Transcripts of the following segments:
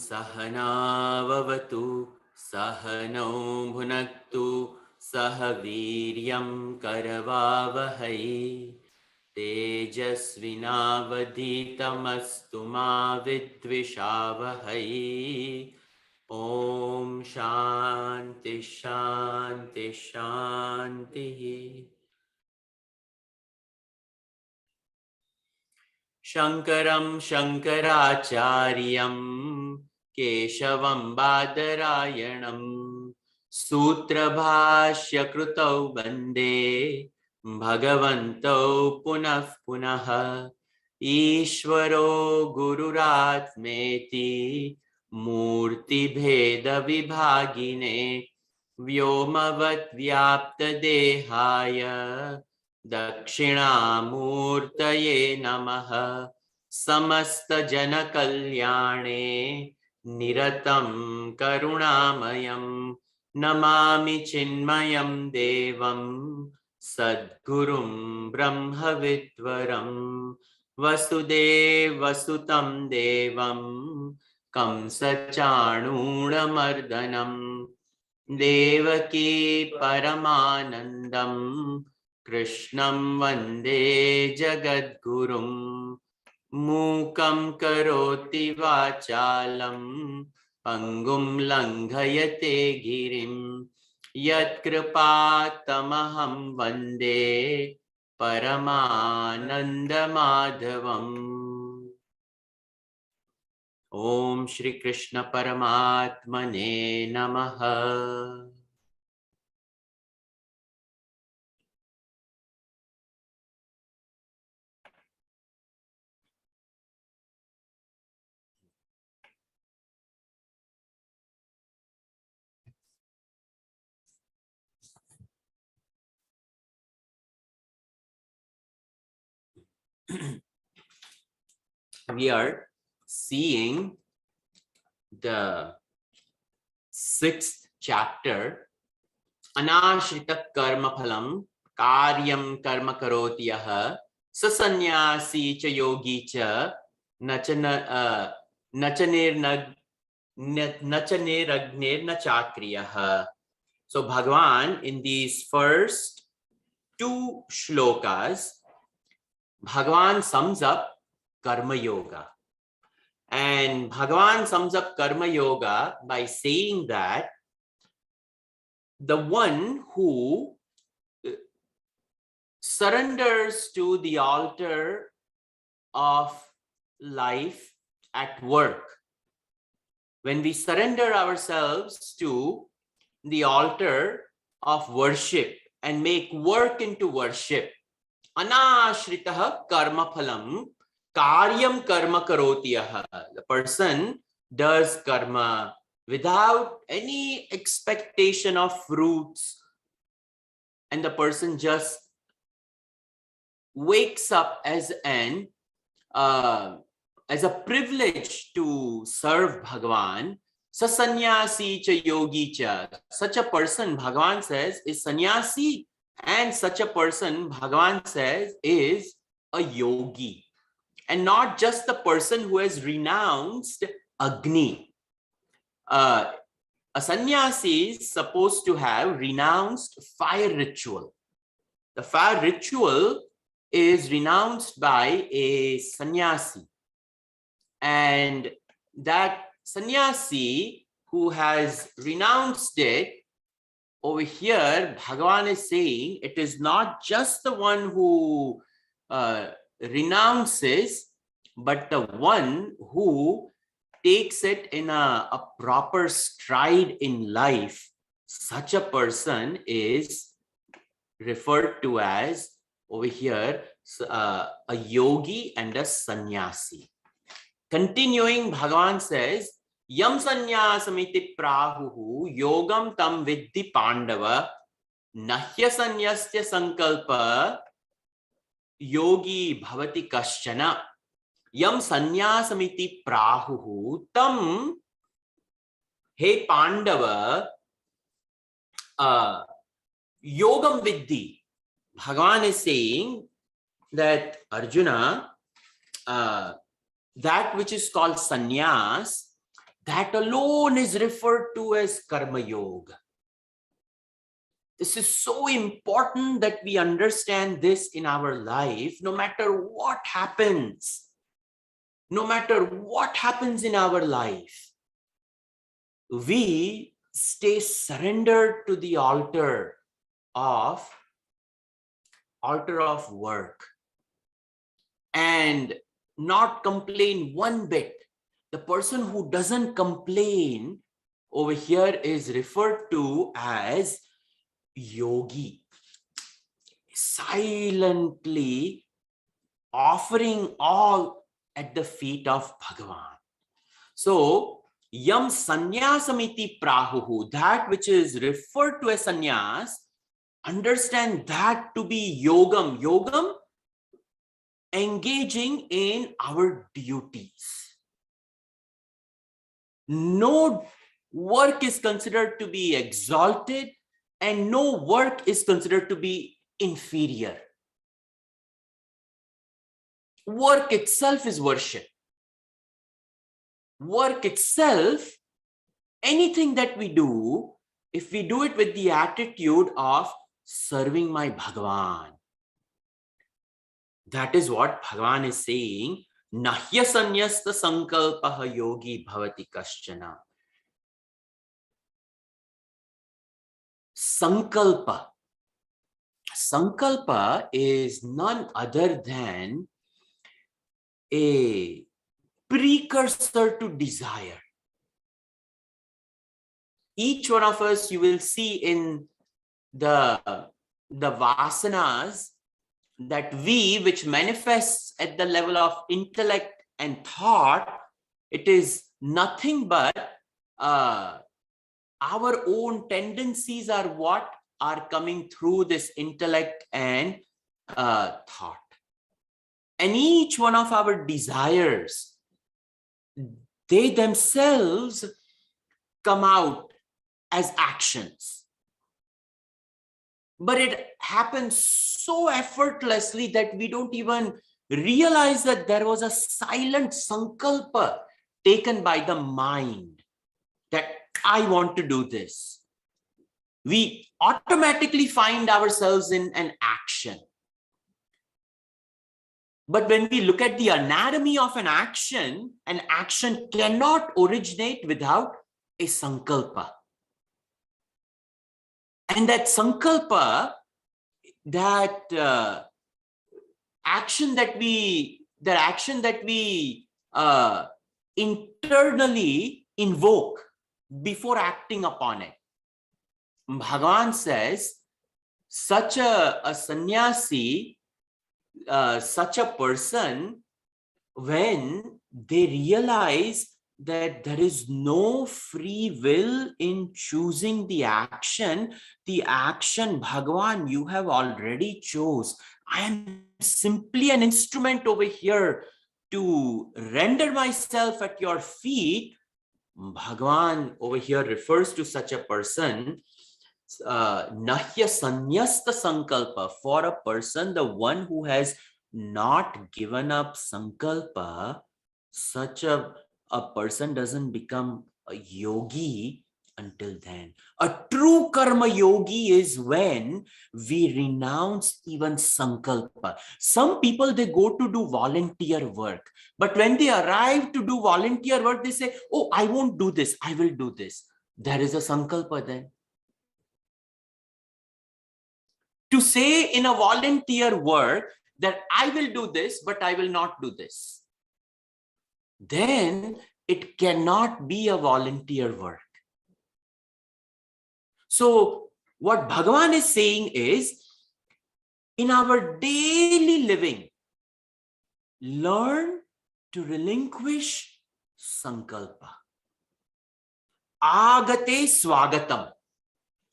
सहनाववतु सहनौ भुनक्तु सह वीर्यं करवावहै तेजस्विनावधीतमस्तु मा विद्विषावहै। ॐ शान्ति शान्ति शान्तिः। शङ्करं शङ्कराचार्यं केशवं बादरायणं सूत्रभाष्यकृतौ वन्दे भगवन्तौ पुनः पुनः। ईश्वरो गुरुरात्मेति मूर्तिभेदविभागिने व्योमवद्व्याप्तदेहाय दक्षिणामूर्तये नमः। समस्तजनकल्याणे निरतं करुणामयं नमामि चिन्मयं देवं सद्गुरुं ब्रह्मविद्वरं वसुदेवसुतं देवं कंसचाणूरमर्दनं देवकी परमानन्दं कृष्णं वन्दे जगद्गुरुं। मूकं करोति वाचालं पङ्गुं लङ्घयते गिरिं यत्कृपातमहं वन्दे परमानन्दमाधवम्। ॐ श्री कृष्ण परमात्मने नमः। We are seeing the 6th chapter, Anashrita karma phalam karyam karma karoti yaha sasannyasi cha yogi cha nachaniragner nachakriyah. So Bhagavan, in these first 2 shlokas, Bhagavan sums up karma yoga. And Bhagavan sums up karma yoga by saying that the one who surrenders to the altar of life at work, when we surrender ourselves to the altar of worship and make work into worship, anashritah karma phalam karyam karma karoti yaha. The person does karma without any expectation of fruits, and the person just wakes up as a privilege to serve Bhagavan. Sasannyasi cha yogi cha. Such a person, Bhagavan says, is sannyasi, and such a person, Bhagavan says, is a yogi. And not just the person who has renounced Agni. A sannyasi is supposed to have renounced fire ritual. The fire ritual is renounced by a sannyasi. And that sannyasi who has renounced it, over here, Bhagavan is saying it is not just the one who renounces, but the one who takes it in a proper stride in life. Such a person is referred to as, over here, a yogi and a sannyasi. Continuing, Bhagavan says, Yam sanyasamiti prahuhu yogam tam viddhi pandava nahya sanyasya sankalpa yogi bhavati kaschana. Yam sanyasamiti prahuhu tam he Pandava yogam viddhi. Bhagavan is saying that Arjuna, that which is called sannyas, that alone is referred to as Karma Yoga. This is so important that we understand this in our life. No matter what happens in our life, we stay surrendered to the altar of work and not complain one bit. The person who doesn't complain over here is referred to as yogi, silently offering all at the feet of Bhagavan. So, yam sanyasamiti prahuhu, that which is referred to as sannyas, understand that to be yogam. Yogam, engaging in our duties. No work is considered to be exalted, and no work is considered to be inferior. Work itself is worship. Work itself, anything that we do, if we do it with the attitude of serving my Bhagavan, that is what Bhagavan is saying. Nahya sanyasta sankalpaha yogi bhavati kaschana. Sankalpa. Sankalpa is none other than a precursor to desire. Each one of us, you will see in the vasanas that which manifests at the level of intellect and thought, it is nothing but our own tendencies are what are coming through this intellect and thought. And each one of our desires, they themselves come out as actions. But it happens so effortlessly that we don't even realize that there was a silent sankalpa taken by the mind that I want to do this. We automatically find ourselves in an action. But when we look at the anatomy of an action cannot originate without a sankalpa. And that sankalpa, that action that we internally invoke before acting upon it. Bhagavan says, such a sannyasi, such a person, when they realize that there is no free will in choosing the action, Bhagavan, you have already chose. I am simply an instrument over here to render myself at your feet. Bhagavan over here refers to such a person, Nahya sanyasta sankalpa, for a person, the one who has not given up sankalpa, such a person doesn't become a yogi until then. A true karma yogi is when we renounce even sankalpa. Some people, they go to do volunteer work, but when they arrive to do volunteer work, they say, oh, I won't do this, I will do this. There is a sankalpa then. To say in a volunteer work that I will do this, but I will not do this, then it cannot be a volunteer work. So what Bhagavan is saying is, in our daily living, learn to relinquish sankalpa. Agate swagatam.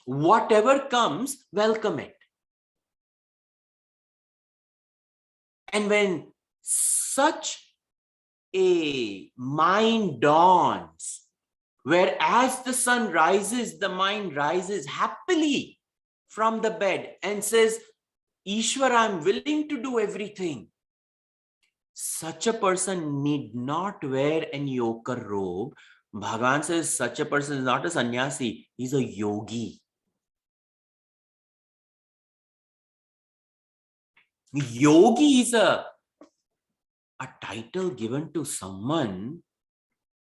Whatever comes, welcome it. And when such a mind dawns, where as the sun rises, the mind rises happily from the bed and says, Ishwar, I'm willing to do everything. Such a person need not wear an ochre robe, Bhagavan says such a person is not a sannyasi, he's a yogi. Yogi is a title given to someone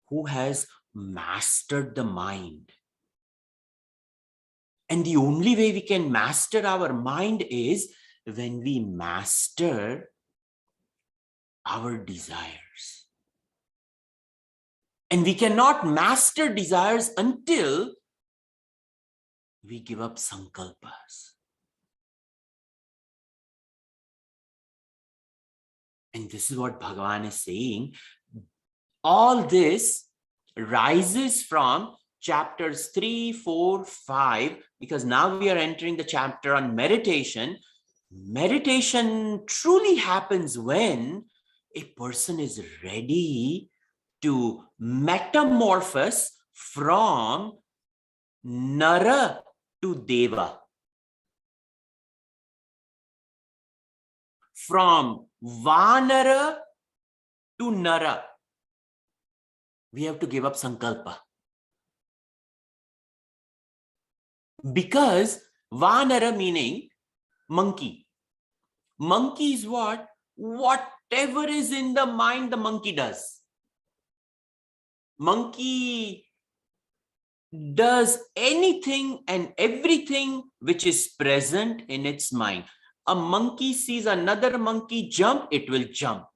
who has mastered the mind. And the only way we can master our mind is when we master our desires. And we cannot master desires until we give up sankalpas. And this is what Bhagavan is saying. All this rises from chapters 3, 4, 5, because now we are entering the chapter on meditation. Meditation truly happens when a person is ready to metamorphose from Nara to Deva. From Vanara to Nara. We have to give up sankalpa. Because Vanara meaning monkey. Monkey is what? Whatever is in the mind, the monkey does. Monkey does anything and everything which is present in its mind. A monkey sees another monkey jump, it will jump.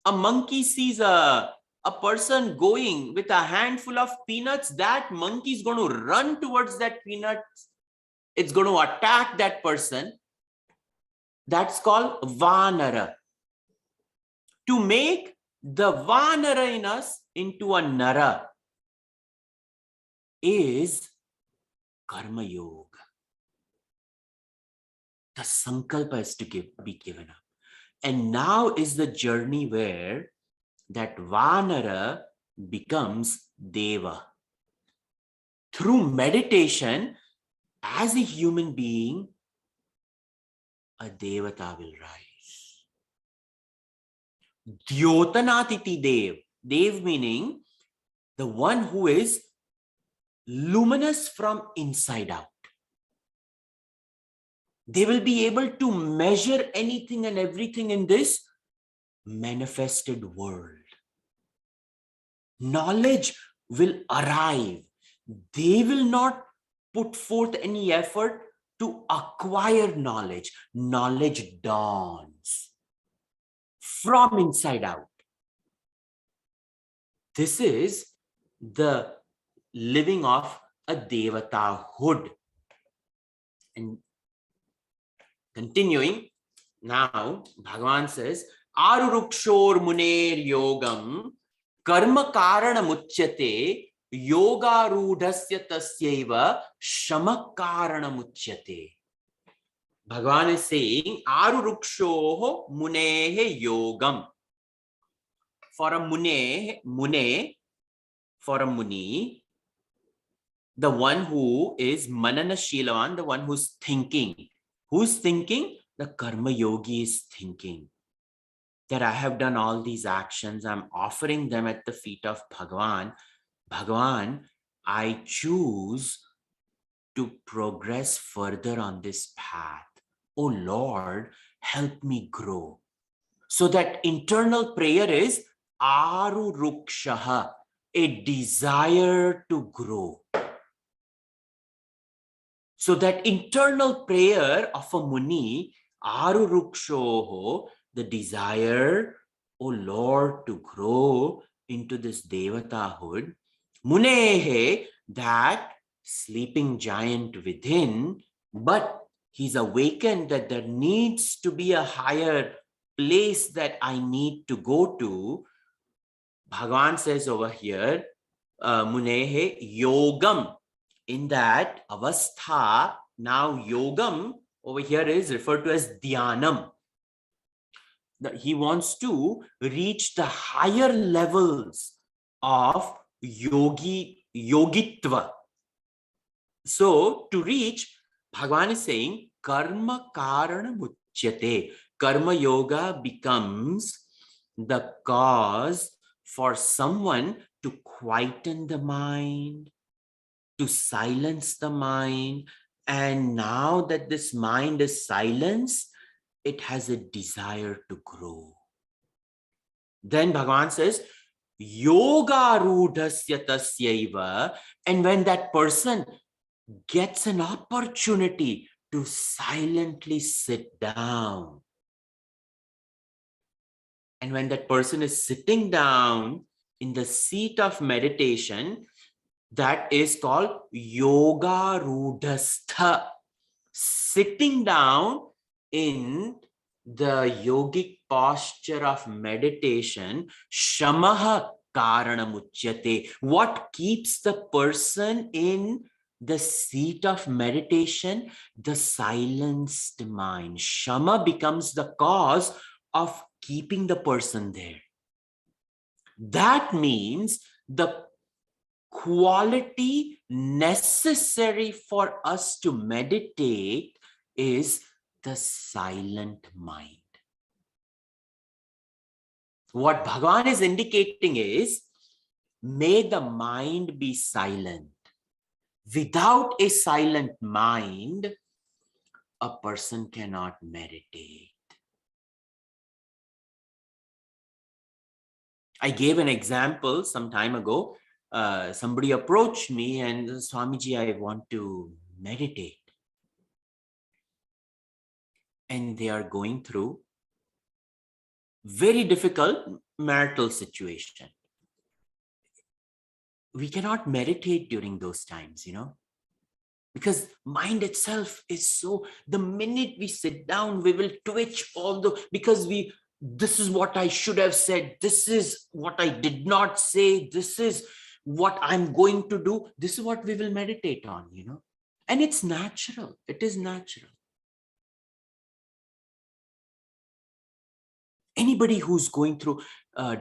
A monkey sees a person going with a handful of peanuts, that monkey is going to run towards that peanut. It's going to attack that person. That's called Vanara. To make the Vanara in us into a Nara is Karma Yoga. The sankalpa is to be given up. And now is the journey where that Vanara becomes Deva. Through meditation, as a human being, a Devata will rise. Dyotanatiti Dev. Dev meaning the one who is luminous from inside out. They will be able to measure anything and everything in this manifested world. Knowledge will arrive. They will not put forth any effort to acquire knowledge. Knowledge dawns from inside out. This is the living of a Devatahood. And continuing, now Bhagavan says, Arurukshor Muner Yogam Karma Karana Muchyate Yoga Rudhasya Tasyaiva Shama Karana Muchyate. Bhagavan is saying, Arurukshoho Munehe Yogam. For a Mune, for a Muni, the one who is Manana Shilavan, the one who's thinking. Who's thinking? The Karma Yogi is thinking that I have done all these actions. I'm offering them at the feet of Bhagavan. Bhagavan, I choose to progress further on this path. Oh Lord, help me grow. So that internal prayer is Arurukshaha, a desire to grow. So that internal prayer of a Muni, Arurukshoho, the desire, oh Lord, to grow into this Devatahood. Munehe, that sleeping giant within, but he's awakened that there needs to be a higher place that I need to go to. Bhagavan says over here, Munehe Yogam. In that avastha, now Yogam over here is referred to as Dhyanam. He wants to reach the higher levels of yogitva. So to reach, Bhagavan is saying, Karma Karana Muchyate. Karma Yoga becomes the cause for someone to quieten the mind, to silence the mind. And now that this mind is silenced, it has a desire to grow. Then Bhagavan says, yoga rudhasya tasyaiva. And when that person gets an opportunity to silently sit down, and when that person is sitting down in the seat of meditation, that is called yoga rudhastha. Sitting down in the yogic posture of meditation, shamaha karanamuchyate. What keeps the person in the seat of meditation? The silenced mind. Shama becomes the cause of keeping the person there. That means the quality necessary for us to meditate is the silent mind. What Bhagavan is indicating is, may the mind be silent. Without a silent mind, a person cannot meditate. I gave an example some time ago. Somebody approached me and, Swamiji, I want to meditate. And they are going through very difficult marital situation. We cannot meditate during those times, because mind itself is so, the minute we sit down, we will twitch because this is what I should have said. This is what I did not say. This is what I'm going to do. This is what we will meditate on, and it's natural. It is natural. Anybody who's going through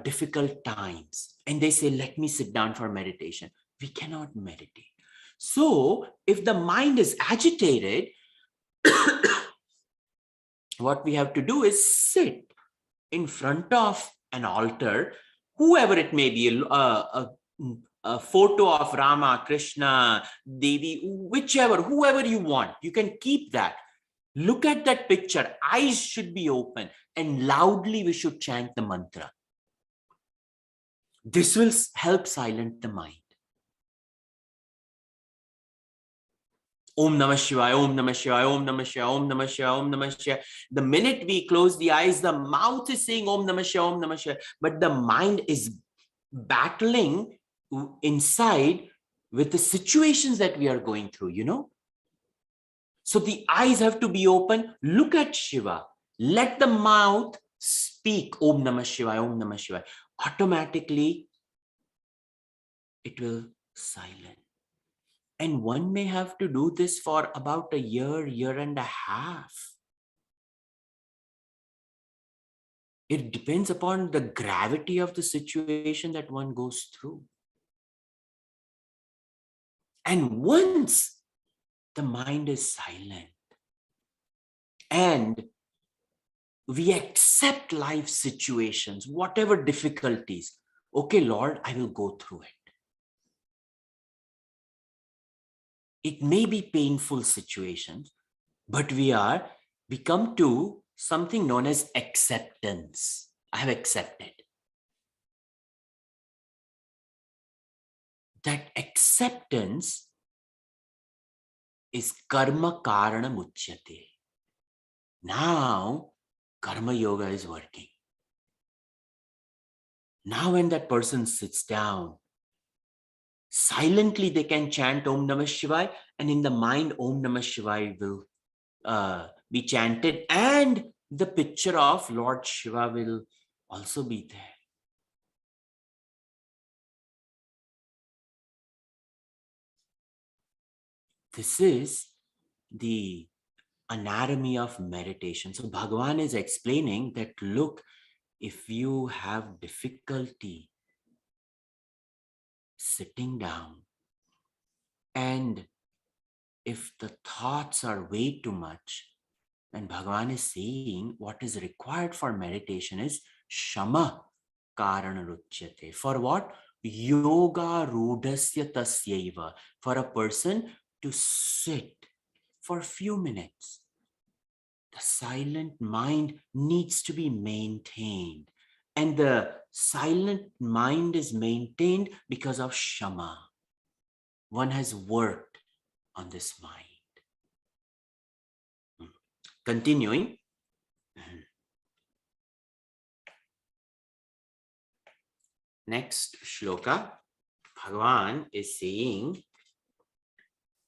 difficult times and they say, let me sit down for meditation, we cannot meditate. So if the mind is agitated, what we have to do is sit in front of an altar, whoever it may be, a photo of Rama, Krishna, Devi, whoever you want, you can keep that. Look at that picture. Eyes should be open and loudly we should chant the mantra. This will help silence the mind. Om Namah Shivaya, Om Namah Shivaya, Om Namah Shivaya, Om Namah Shivaya, Om Namah Shivaya. The minute we close the eyes, the mouth is saying Om Namah Shivaya, Om Namah Shivaya, but the mind is battling inside with the situations that we are going through, So the eyes have to be open. Look at Shiva. Let the mouth speak Om Namah Shivaya, Om Namah Shivaya. Automatically, it will silence. And one may have to do this for about a year and a half. It depends upon the gravity of the situation that one goes through. And once the mind is silent and we accept life situations, whatever difficulties, okay, Lord, I will go through it. It may be painful situations, but we come to something known as acceptance. I have accepted. That acceptance is karma karana muchyate. Now, karma yoga is working. Now when that person sits down, silently they can chant Om Namah Shivaya, and in the mind Om Namah Shivaya will be chanted, and the picture of Lord Shiva will also be there. This is the anatomy of meditation. So Bhagavan is explaining that, look, if you have difficulty sitting down, and if the thoughts are way too much, then Bhagavan is saying what is required for meditation is shama. karanaruchyate. For what? Yoga rudasya tasyaiva. For a person to sit for a few minutes. The silent mind needs to be maintained. And the silent mind is maintained because of Shama. One has worked on this mind. Continuing. Next shloka, Bhagavan is saying,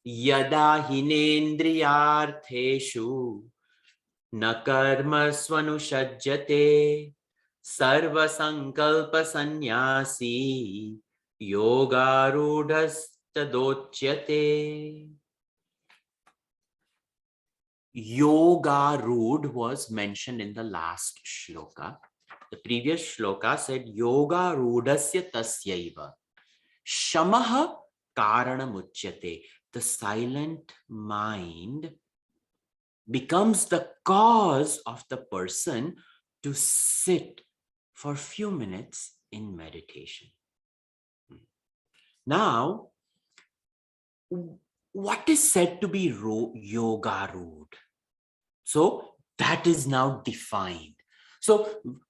Yada hinendriyartheshu na karma swanushajjate sarva sankalpa sannyasi yoga rudhastadochyate. Yoga Rudh was mentioned in the last shloka. The previous shloka said Yoga Rudhasya tasyaiva Shamaha Karanamuchyate. The silent mind becomes the cause of the person to sit for a few minutes in meditation. Now, what is said to be Yoga Rudh? So that is now defined. So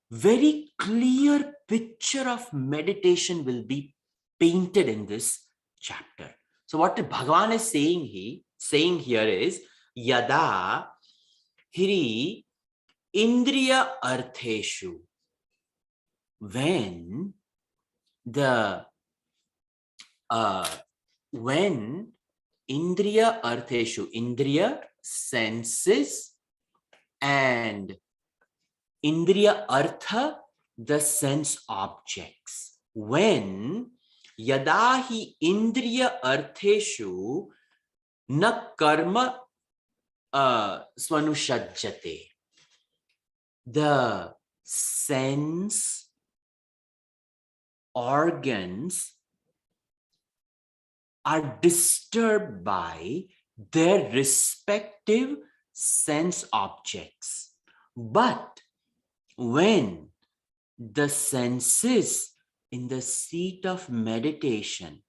very clear picture of meditation will be painted in this chapter. So what Bhagavan is saying here is Yada Hiri Indriya Artheshu. When Indriya Artheshu, Indriya senses, and Indriya Artha, the sense objects. When Yadahi Indriya Artheshu na karma swanushajjate. The sense organs are disturbed by their respective sense objects. But when the senses in the seat of meditation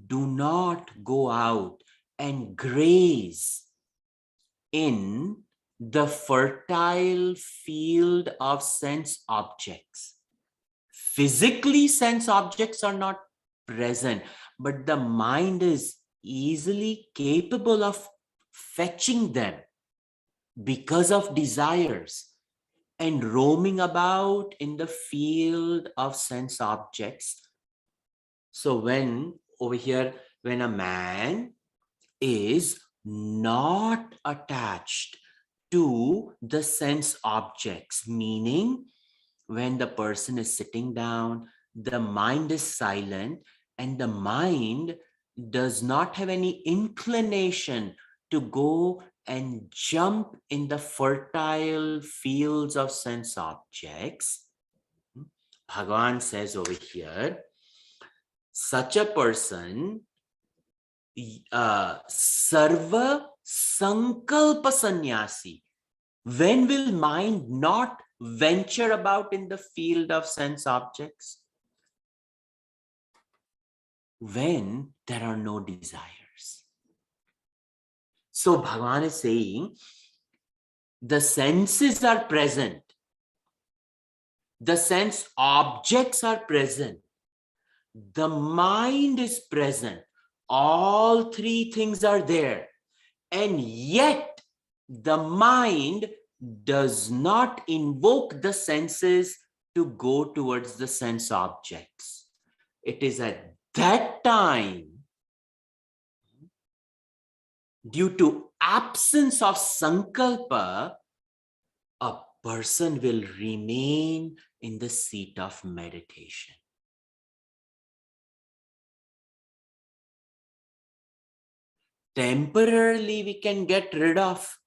do not go out and graze in the fertile field of sense objects, physically sense objects are not present, but the mind is easily capable of fetching them because of desires and roaming about in the field of sense objects. So when over here, when a man is not attached to the sense objects, meaning when the person is sitting down, the mind is silent and the mind does not have any inclination to go and jump in the fertile fields of sense objects. Bhagavan says over here, such a person, sarva sankalpa sannyasi. When will mind not venture about in the field of sense objects? When there are no desires. So Bhagavan is saying, the senses are present. The sense objects are present. The mind is present. All three things are there. And yet, the mind does not invoke the senses to go towards the sense objects. It is at that time, due to absence of sankalpa, a person will remain in the seat of meditation. Temporarily, we can get rid of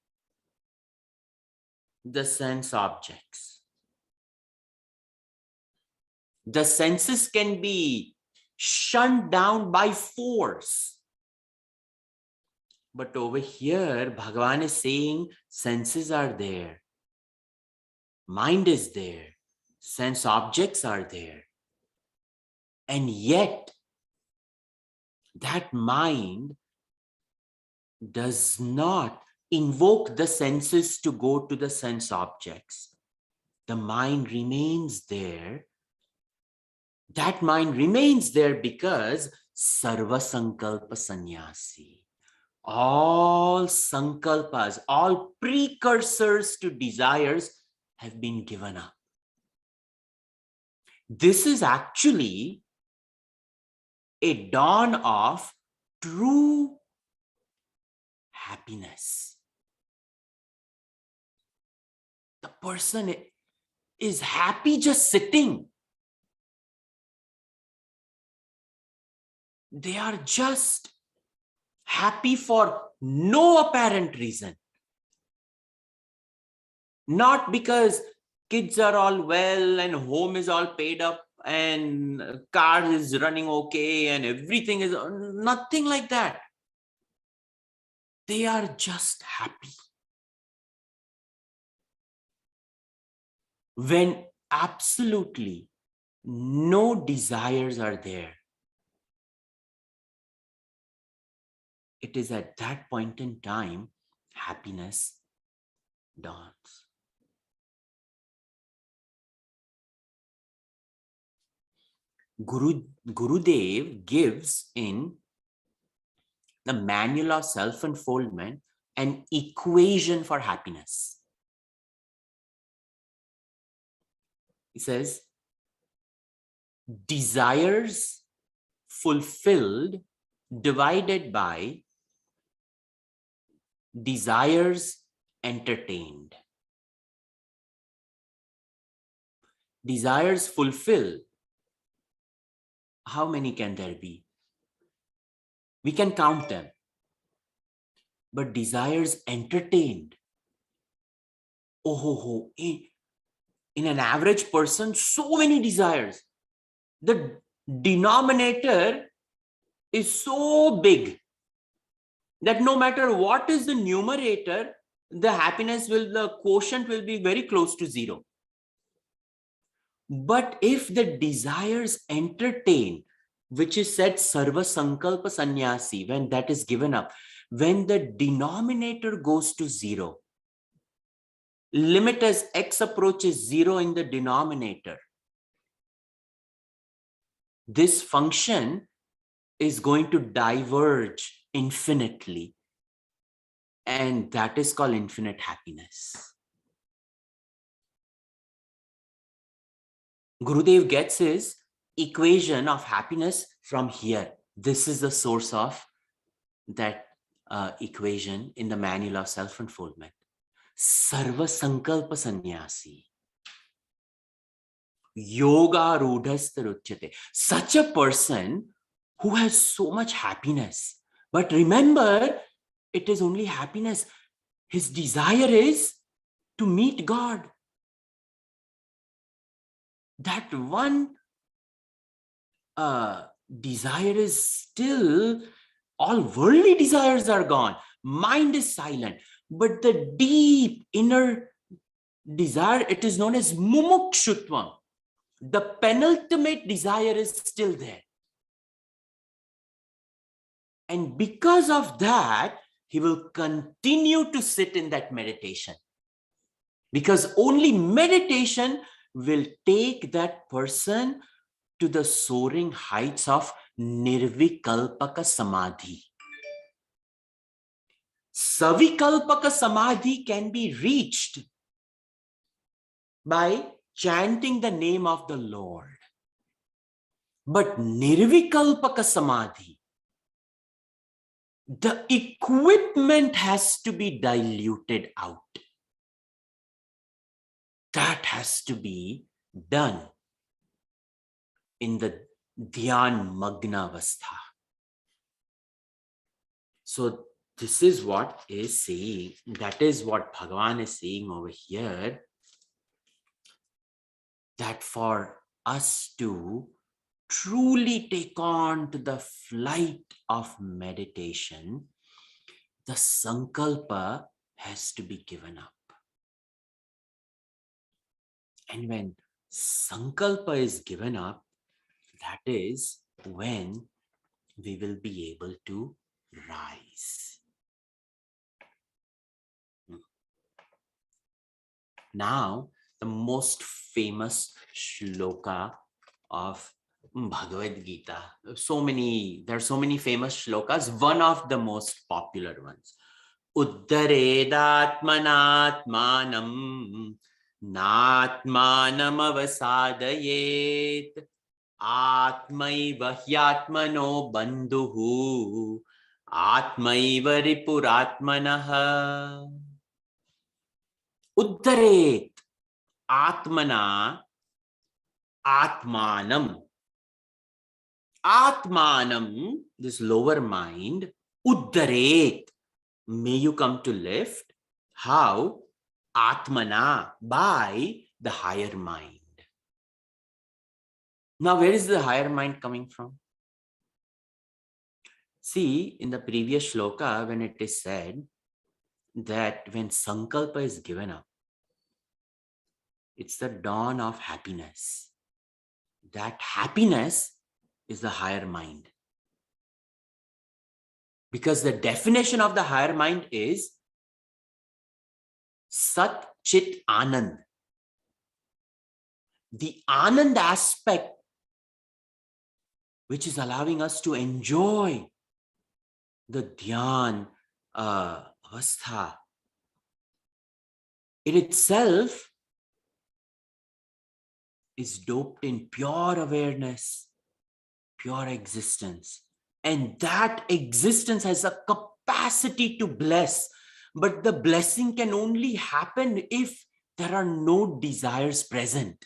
the sense objects. The senses can be shunned down by force. But over here, Bhagavan is saying senses are there. Mind is there. sense objects are there. And yet, that mind does not invoke the senses to go to the sense objects. The mind remains there. That mind remains there because Sarva Sankalpa Sannyasi. All sankalpas, all precursors to desires have been given up. This is actually a dawn of true happiness. The person is happy just sitting. They are just happy for no apparent reason. Not because kids are all well and home is all paid up and car is running okay and everything is nothing like that. They are just happy. When absolutely no desires are there, it is at that point in time happiness dawns. Gurudev gives in the Manual of Self-Unfoldment an equation for happiness. He says, desires fulfilled divided by desires entertained. Desires fulfilled. How many can there be? We can count them. But desires entertained. Oh, in an average person, so many desires. The denominator is so big that no matter what is the numerator, the quotient will be very close to zero. But if the desires entertain, which is said Sarva Sankalpa Sannyasi, when that is given up, when the denominator goes to zero, limit as x approaches zero in the denominator, this function is going to diverge infinitely. And that is called infinite happiness. Gurudev gets his equation of happiness from here. This is the source of that equation in the Manual of Self-Unfoldment. Sarva Sankalpa Sannyasi. Yoga Rudhastaruchyate. Such a person who has so much happiness. But remember, it is only happiness. His desire is to meet God. That one desire is still, all worldly desires are gone. Mind is silent. But the deep inner desire, it is known as mumukshutvam. The penultimate desire is still there. And because of that, he will continue to sit in that meditation. Because only meditation will take that person to the soaring heights of nirvikalpaka samadhi. Savikalpaka samadhi can be reached by chanting the name of the Lord. But nirvikalpaka samadhi, the equipment has to be diluted out. That has to be done in the Dhyan Magna Avastha. So this is what is saying, that is what Bhagavan is saying over here, that for us to truly take on to the flight of meditation, the sankalpa has to be given up. And when sankalpa is given up, that is when we will be able to rise. Now, the most famous shloka of Bhagavad Gita. There are so many famous shlokas. One of the most popular ones. Uddharedatmanatmanam natmanam avasadayet atmaiva hyatmano bandhuhu atmaiva ripuratmanah. Uddharet atmana atmanam. Atmanam, this lower mind, uddharet, may you come to lift. How? Atmana, by the higher mind. Now, where is the higher mind coming from? See, in the previous shloka, when it is said that when sankalpa is given up, it's the dawn of happiness. That happiness is the higher mind. Because the definition of the higher mind is Sat Chit Anand. The Anand aspect which is allowing us to enjoy the Dhyan avastha. It itself is doped in pure awareness, pure existence. And that existence has a capacity to bless. But the blessing can only happen if there are no desires present.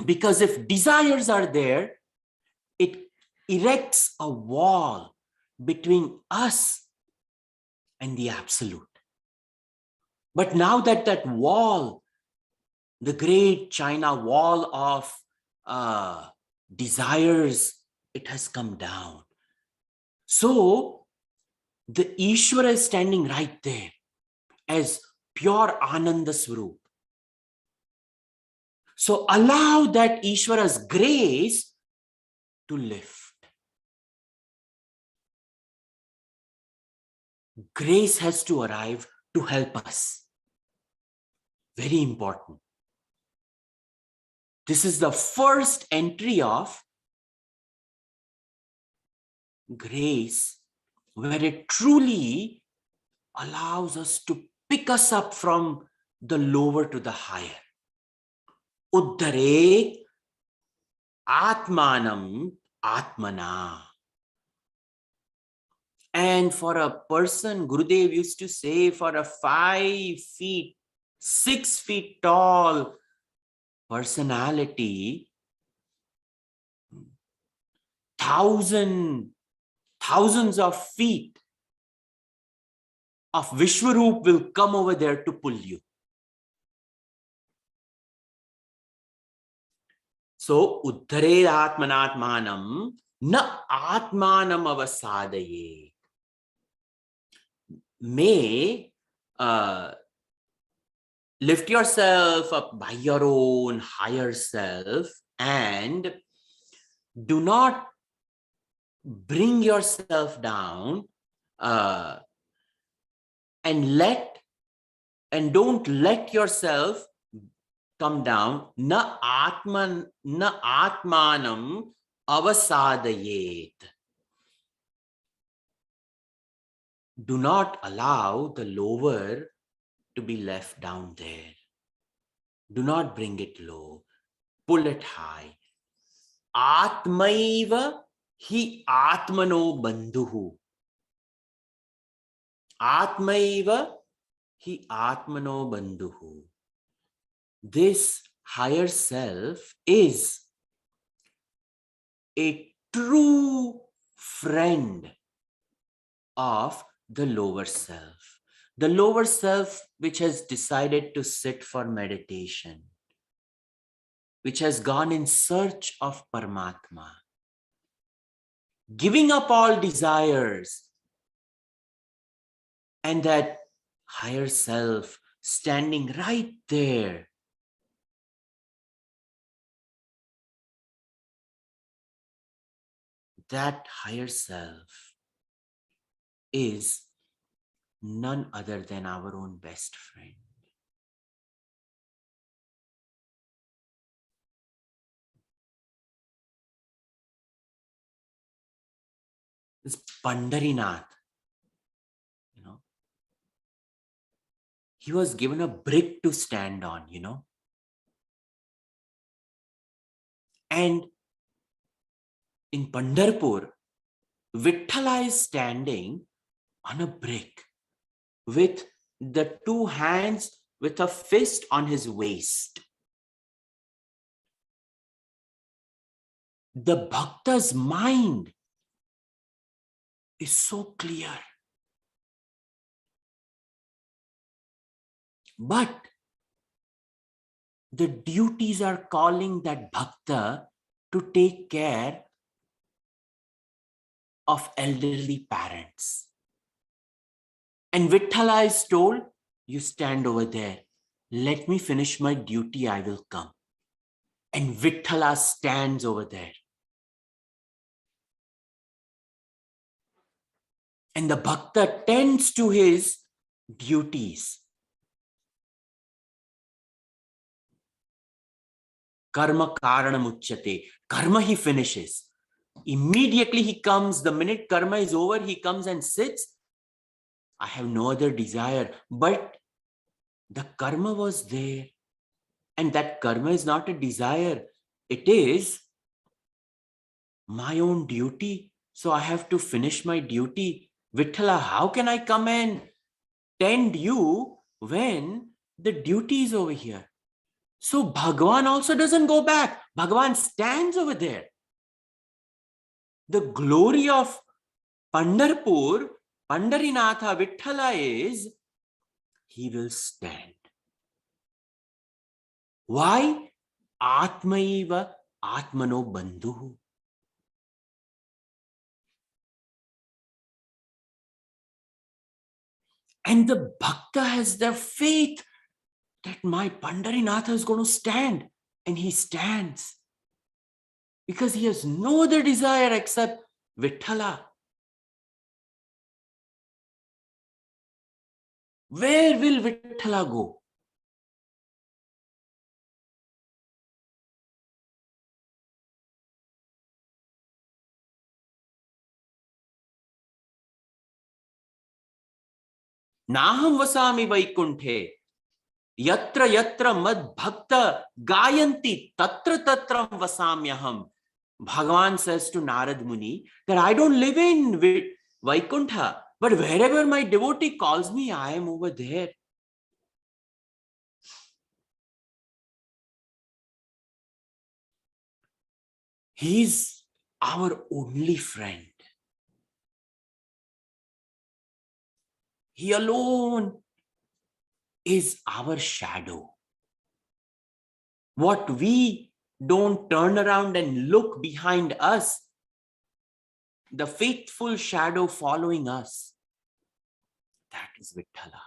Because if desires are there, it erects a wall between us and the absolute. But now that that wall, the great China wall of desires, it has come down. So the Ishvara is standing right there as pure Ananda Swarup. So allow that Ishvara's grace to lift. Grace has to arrive to help us. Very important. This is the first entry of grace, where it truly allows us to pick us up from the lower to the higher. Uddhare atmanam atmana. And for a person, Gurudev used to say, for a 5 feet, 6 feet tall personality, thousands of feet of Vishwaroop will come over there to pull you. So, uddhare atmanatmanam na atmanam avasadaye. May lift yourself up by your own higher self and do not bring yourself down and don't let yourself come down. Na atmanam avasadayet. Do not allow the lower to be left down there. Do not bring it low. Pull it high. Atmaiva hi atmano bandhuhu. Atmaiva hi atmano bandhuhu. This higher self is a true friend of the lower self. The lower self which has decided to sit for meditation, which has gone in search of Paramatma, giving up all desires, and that higher self standing right there. That higher self is none other than our own best friend. This Pandarinath, he was given a brick to stand on, And in Pandharpur, Vithala is standing on a brick with the two hands with a fist on his waist. The bhakta's mind is so clear. But the duties are calling that bhakta to take care of elderly parents. And Vithala is told, you stand over there. Let me finish my duty, I will come. And Vithala stands over there. And the bhakta tends to his duties. Karma karanam uchyate. Karma he finishes. Immediately he comes, the minute karma is over, he comes and sits. I have no other desire. But the karma was there. And that karma is not a desire. It is my own duty. So I have to finish my duty. Vithala, how can I come and tend you when the duty is over here? So Bhagavan also doesn't go back. Bhagavan stands over there. The glory of Pandharpur, Pandarinatha Vithala is, he will stand. Why? Atmaiva Atmano Bandhu. And the bhakta has the faith that my Pandarinatha is going to stand. And he stands. Because he has no other desire except Vithala. Where will Vithala go? Naham vasami vaikunthe. Yatra yatra mad bhakta gayanti tatra tatram vasamyaham. Bhagavan says to Narad Muni that I don't live in Vaikuntha, but wherever my devotee calls me, I am over there. He's our only friend. He alone is our shadow. What we don't turn around and look behind us, the faithful shadow following us, that is Vithala.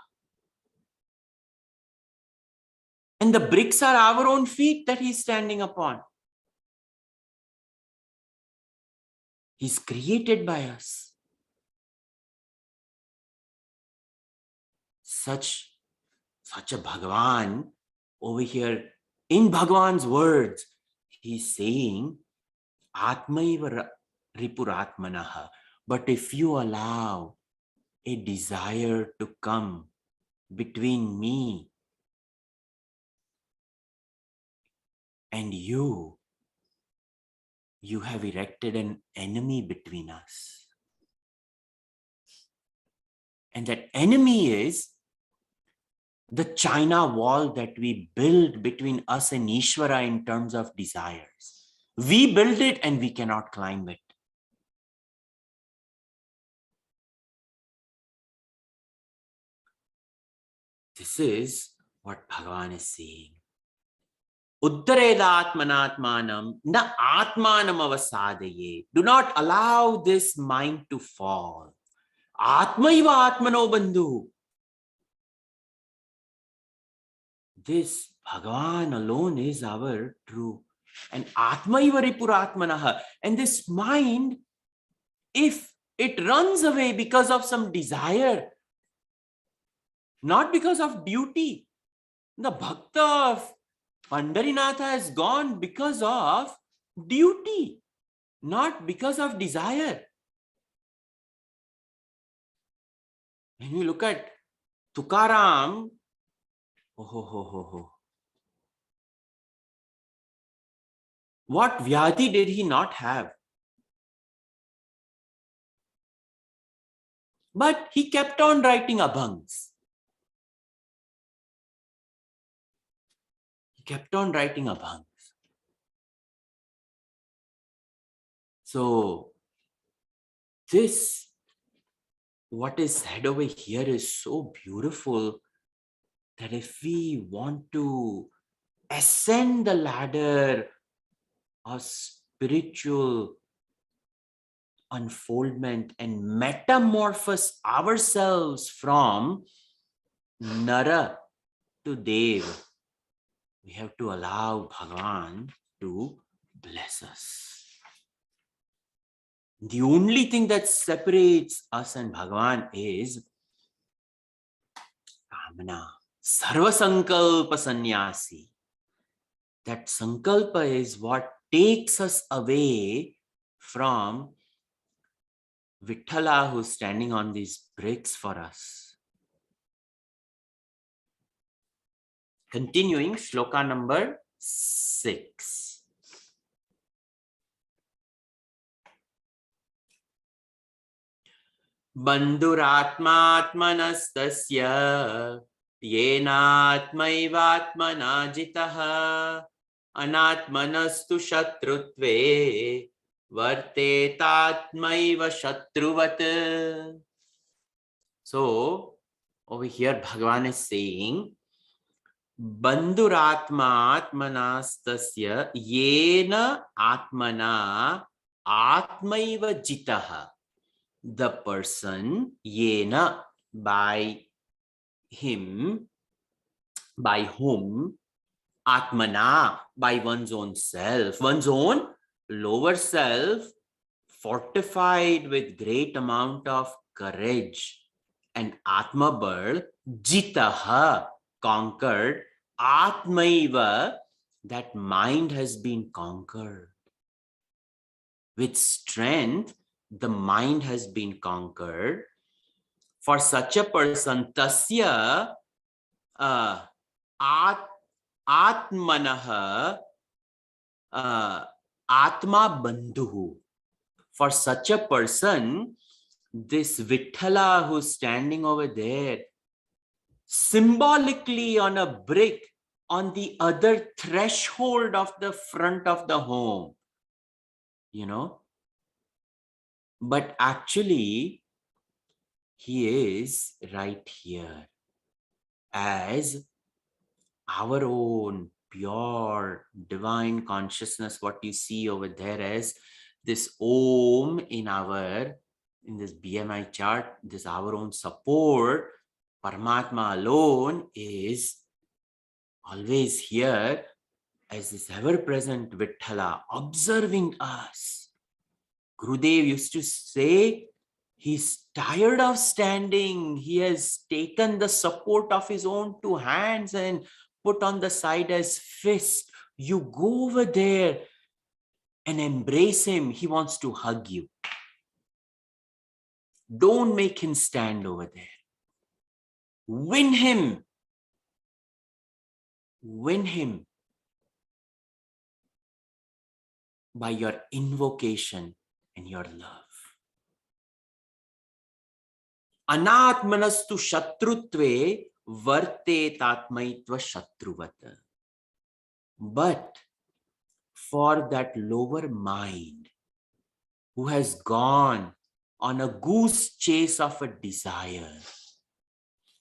And the bricks are our own feet that he's standing upon. He's created by us. Such a Bhagavan over here, in Bhagavan's words, he's saying, Atmaiva Ripuratmanaha. But if you allow a desire to come between me and you have erected an enemy between us. And that enemy is the China wall that we build between us and Ishvara in terms of desires. We build it and we cannot climb it. This is what Bhagavan is saying. Uddareda atmanatmanam na atmanam avasadaye. Do not allow this mind to fall. Atmaiva atmano bandhu. this Bhagavan alone is our true. And Atmaiva Ripuratmanaha. And this mind, if it runs away because of some desire, not because of duty, the Bhakta of Pandarinatha has gone because of duty, not because of desire. When you look at Tukaram, what Vyadhi did he not have? But he kept on writing abhangs. He kept on writing abhangs. So this, what is said over here is so beautiful that if we want to ascend the ladder of spiritual unfoldment and metamorphose ourselves from Nara to Dev, we have to allow Bhagavan to bless us. The only thing that separates us and Bhagavan is Kamana, Sarva Sankalpa Sannyasi. That Sankalpa is what takes us away from Vithala, who's standing on these bricks for us. Continuing, shloka number 6. Bandhuratmatmanastasya yenatmaivatmana jitaha anatmanastu shatrutve vartetatmaiva shatruvat. So over here Bhagavan is saying, Bandhuratmatmanastasya yena atmana atmaiva jitaha. The person, yena, by him, by whom, atmana, by one's own self, one's own lower self, fortified with great amount of courage and atmabal, jitaha, conquered, atmaiva, that mind has been conquered. With strength, the mind has been conquered. For such a person, tasya atmanaha atma bandhu. For such a person, this Vithala who's standing over there, symbolically on a brick on the other threshold of the front of the home, you know, but actually he is right here as our own pure divine consciousness. What you see over there as this Om in this BMI chart, this our own support, Paramatma alone is always here as this ever-present Vithala observing us. Gurudev used to say, he's tired of standing. He has taken the support of his own two hands and put on the side as fist. You go over there and embrace him. He wants to hug you. Don't make him stand over there. Win him. Win him by your invocation and your love. Anatmanastu shatrutve varte tatmaitva shatruvata. But for that lower mind who has gone on a goose chase of a desire,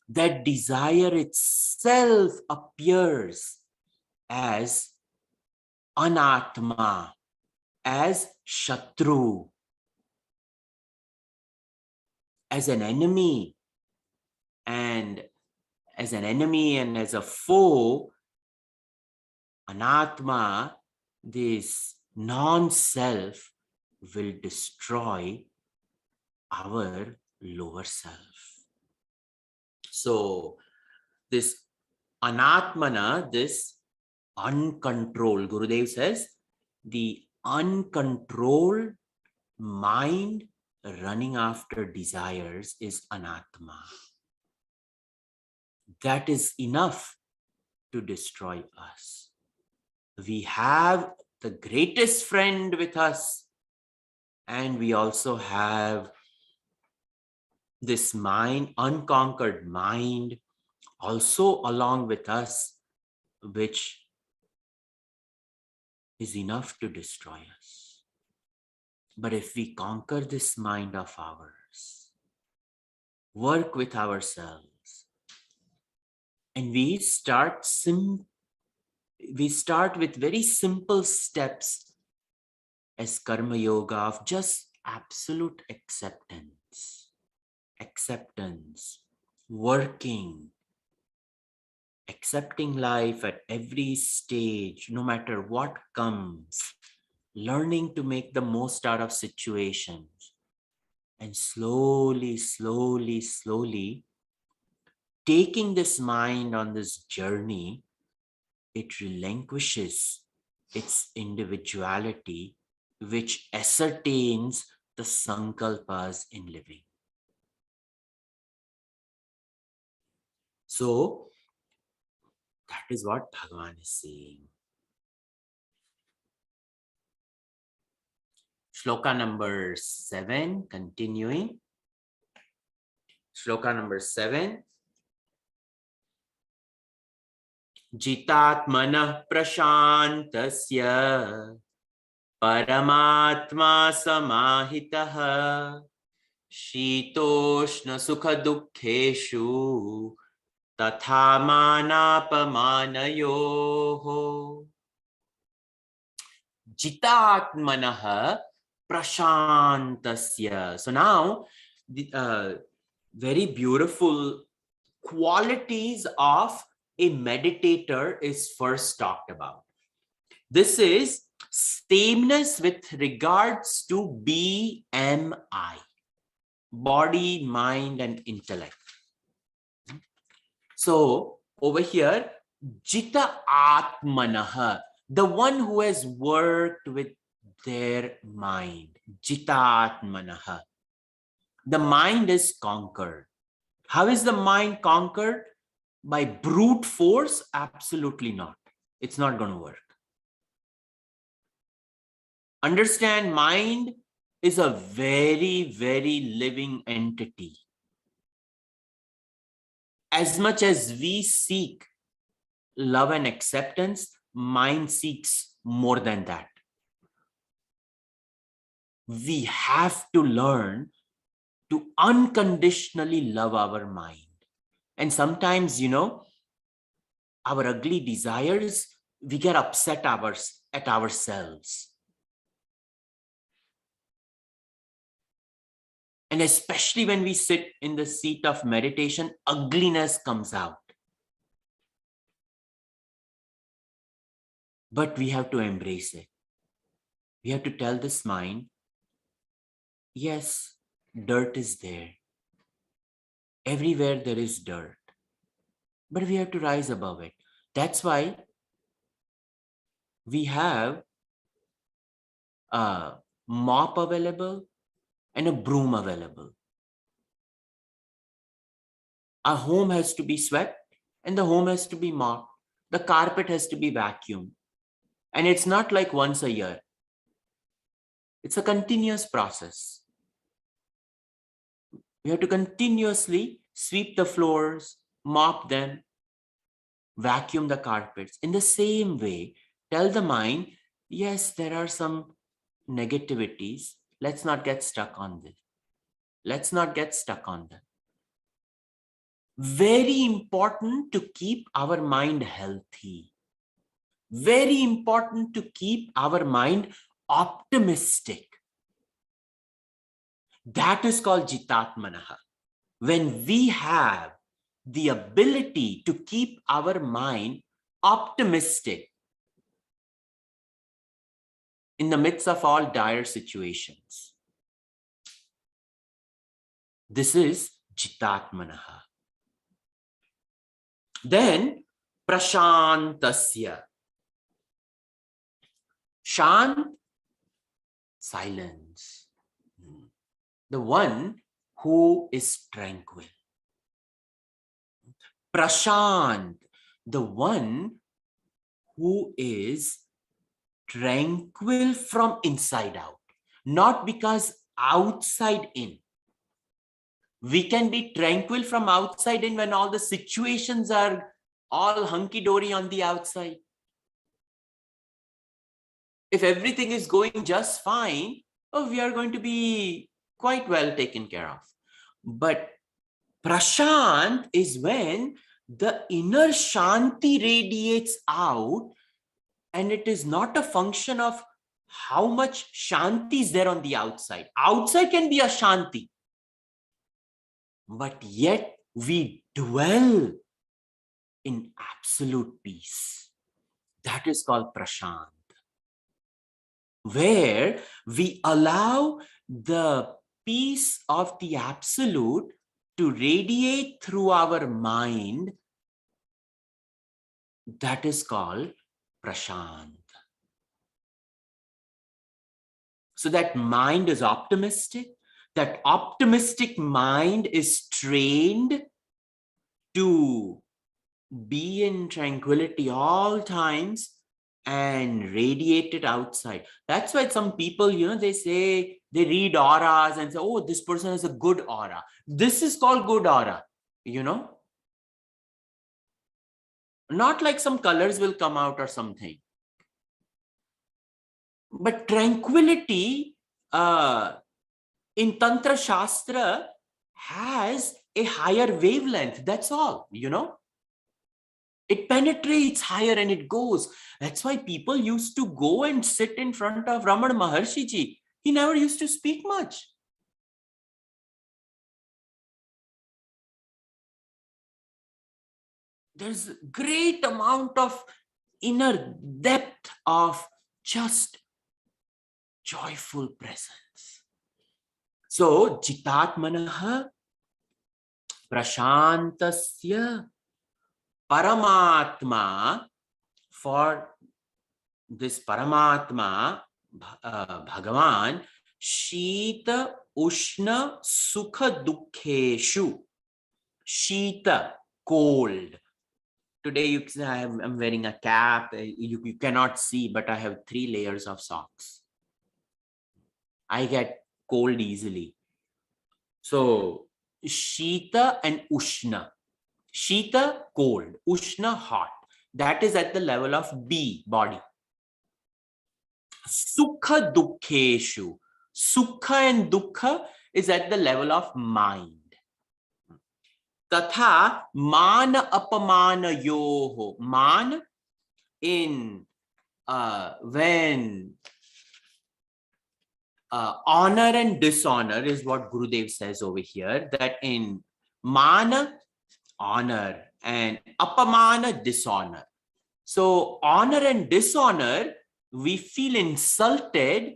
that desire itself appears as anatma, as shatru, as an enemy, and as a foe, Anatma, this non-self, will destroy our lower self. So this anatmana, this uncontrolled, Gurudev says, the uncontrolled mind running after desires is anatma. That is enough to destroy us. We have the greatest friend with us, and we also have this mind, unconquered mind, also along with us, which is enough to destroy us. But if we conquer this mind of ours, work with ourselves, and we start with very simple steps as karma yoga of just absolute acceptance, working, accepting life at every stage, no matter what comes, learning to make the most out of situations, and slowly, taking this mind on this journey, it relinquishes its individuality, which ascertains the sankalpas in living. So that is what Bhagavan is saying. Shloka number 7, continuing. Shloka number 7. Jitatmanah prashantasya paramatma samahitaha shitoshna sukha dukkheshu tatha manapamanayoho. Jitatmanah prashantasya. So now, the very beautiful qualities of a meditator is first talked about. This is sameness with regards to BMI, body, mind, and intellect. So over here, Jita Atmanaha, the one who has worked with their mind. Jita Atmanaha. The mind is conquered. How is the mind conquered? By brute force? Absolutely not. It's not going to work. Understand, mind is a very, very living entity. As much as we seek love and acceptance, mind seeks more than that. We have to learn to unconditionally love our mind. And sometimes, our ugly desires, we get upset at ourselves. And especially when we sit in the seat of meditation, ugliness comes out. But we have to embrace it. We have to tell this mind, yes, dirt is there. Everywhere there is dirt. But we have to rise above it. That's why we have a mop available and a broom available. Our home has to be swept and the home has to be mopped. The carpet has to be vacuumed. And it's not like once a year. It's a continuous process. We have to continuously sweep the floors, mop them, vacuum the carpets. In the same way, tell the mind, yes, there are some negativities. Let's not get stuck on this. Let's not get stuck on them. Very important to keep our mind healthy. Very important to keep our mind optimistic. That is called Jitatmanaha. When we have the ability to keep our mind optimistic, in the midst of all dire situations. This is Jitatmanaha. Then Prashantasya. Shant, silence. The one who is tranquil. Prashant, the one who is tranquil from inside out, not because outside in. We can be tranquil from outside in when all the situations are all hunky-dory on the outside. If everything is going just fine, oh, we are going to be quite well taken care of. But Prashant is when the inner Shanti radiates out, and it is not a function of how much Shanti is there on the outside. Outside can be a Shanti, but yet we dwell in absolute peace. That is called Prashant, where we allow the peace of the absolute to radiate through our mind. That is called Prashant. So that mind is optimistic. That optimistic mind is trained to be in tranquility all times and radiate it outside. That's why some people, they say, they read auras and say, oh, this person has a good aura. This is called good aura, Not like some colors will come out or something. But tranquility in Tantra Shastra has a higher wavelength. That's all, It penetrates higher and it goes. That's why people used to go and sit in front of Ramana Maharshi ji. He never used to speak much. There's a great amount of inner depth of just joyful presence. So, Jitatmanaha Prashantasya Paramatma. For this Paramatma, Bhagavan, Shita Ushna Sukha Dukkheshu. Shita, cold. Today I'm wearing a cap. You cannot see, but I have 3 layers of socks. I get cold easily. So, Shita and Ushna. Shita, cold. Ushna, hot. That is at the level of B, body. Sukha Dukkheshu. Sukha and Dukkha is at the level of mind. Tatha Mana Apamana Yoho. Man in when honor and dishonor is what Gurudev says over here, that in Mana, honor, and Apamana, dishonor. So honor and dishonor, we feel insulted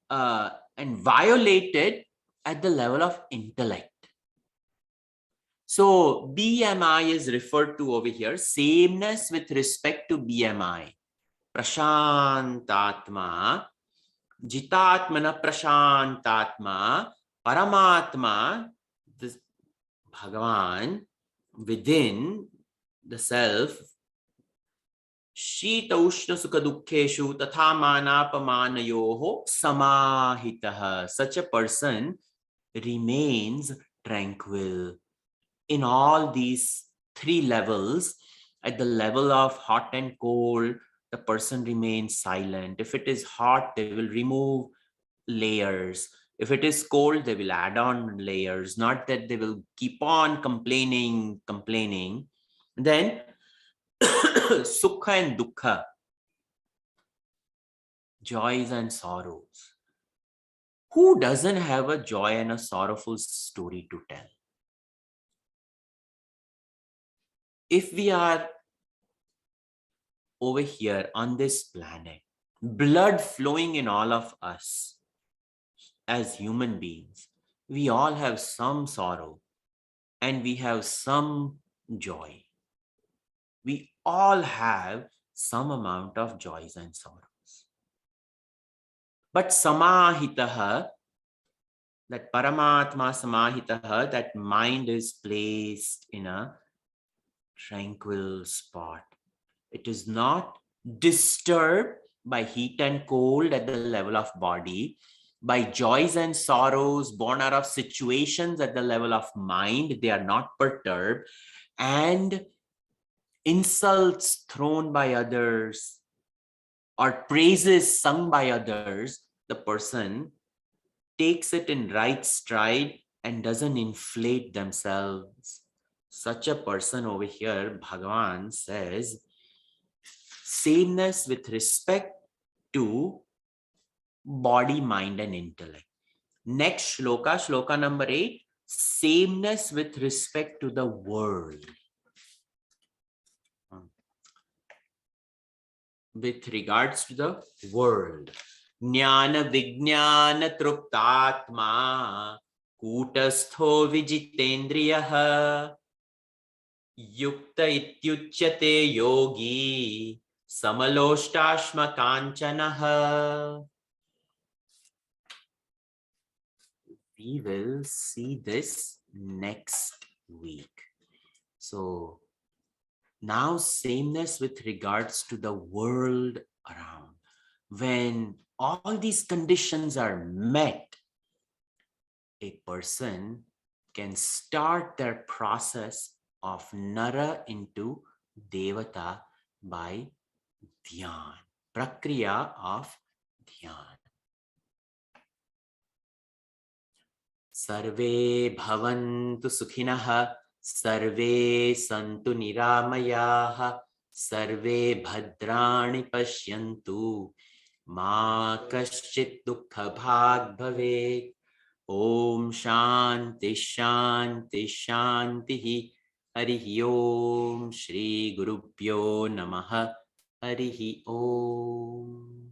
and violated at the level of intellect. So BMI is referred to over here, sameness with respect to BMI. Prashantatma, Jitatmana Prashantatma, Paramatma, this Bhagavan within the self. Shita Ushna Sukha Dukkheshu Tatha Manapamanayoho Samahitaha. Such a person remains tranquil in all these 3 levels. At the level of hot and cold, the person remains silent. If it is hot, they will remove layers. If it is cold, they will add on layers. Not that they will keep on complaining. Then Sukha and Dukkha, joys and sorrows. Who doesn't have a joy and a sorrowful story to tell? If we are over here on this planet, blood flowing in all of us as human beings. We all have some sorrow and we have some joy. We all have some amount of joys and sorrows. But samahitaha, that Paramatma samahitaha, that mind is placed in a tranquil spot. It is not disturbed by heat and cold at the level of body, by joys and sorrows born out of situations at the level of mind. They are not perturbed, and insults thrown by others or praises sung by others, the person takes it in right stride and doesn't inflate themselves. Such a person over here, Bhagavan says, sameness with respect to body, mind, and intellect. Next shloka, shloka number 8, sameness with respect to the world. With regards to the world. Jnana vijnana truptatma kutastho vijitendriyaha yukta ityuchyate yogi samaloštashma kanchanaha. We will see this next week. So now sameness with regards to the world around. When all these conditions are met, a person can start their process of Nara into Devata by Dhyan, Prakriya of Dhyan. Sarve bhavantu sukhinah, sarve santu niramayaha, sarve bhadrani pashyantu, ma kaschit dukha bhag bhavet. Om Shanti Shanti Shanti. Harihi Om. Shri Gurubhyo Namaha. Harihi Om.